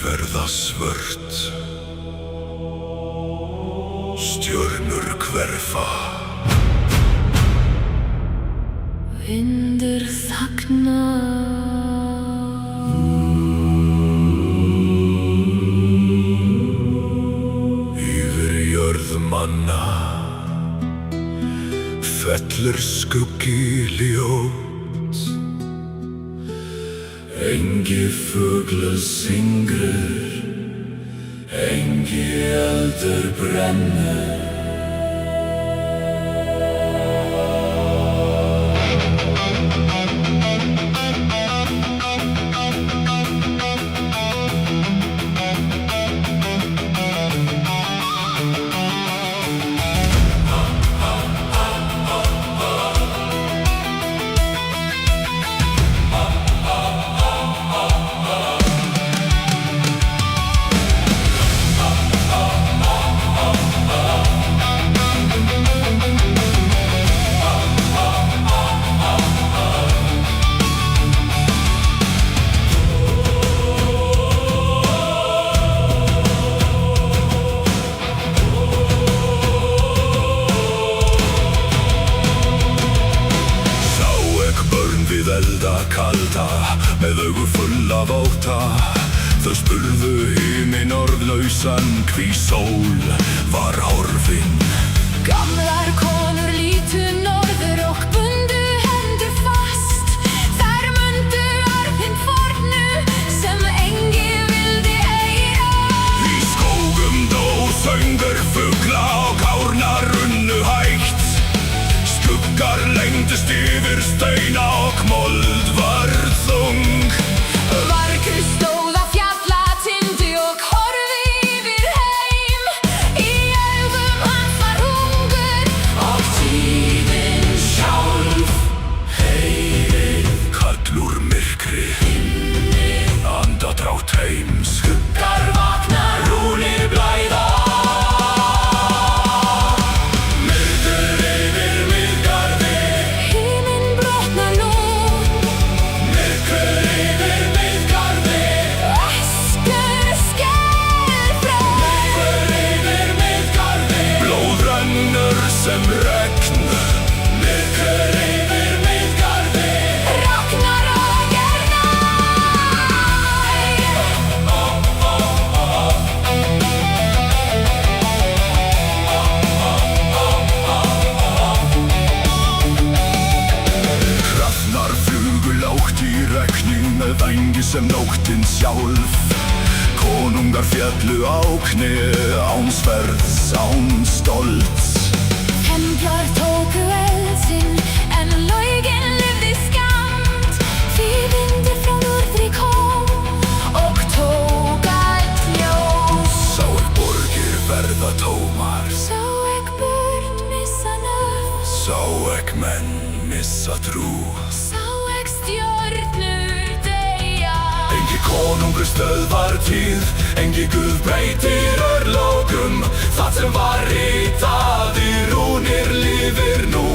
verða svört, stjörnur hverfa. Vindur þagnar. Yfir jörð manna fellur skuggi ljót. Engi fugl syngr, engi eldur brennur. Elda kalda, með augu full af ótta. Þau spurðu himinn orðlausan, hví sól var horfin. Gamlar konur lítu norður og bundu hendur fast. Þær mundu arfinn fornu sem engi vildi heyra. Í skógum dó söngur fugla og kárnar runnu hægt. Skuggar lengdust yfir steina og mold var þung. Vargur stóð á fjallatindi og horfði yfir heim. Í augum hans var hungur og tíðin sjálf. Heyrið kall úr myrkri, andadrátt heim. Skuggar vakna, rúnir blæða. Sem regn, myrkur yfir Miðgarði. Ragnarök er Hrafnar flugu lágt í regnin með vængi sem nóttin sjálf. Konungar féllu á kné án sverðs, án stolts. Templar tóku eld sinn, en laugin lifði skammt. Því vindur frá norðri kom og tók allt ljós. Sá ek borgir verða tómar, Sá ek börn missa nöfn. sá ek menn missa trú. Sá ek stjörnur deyja. Engi konungur stöðvar tíð, engi Guð breytir örlögum. Það sem var ritað í rúnir lifir nú.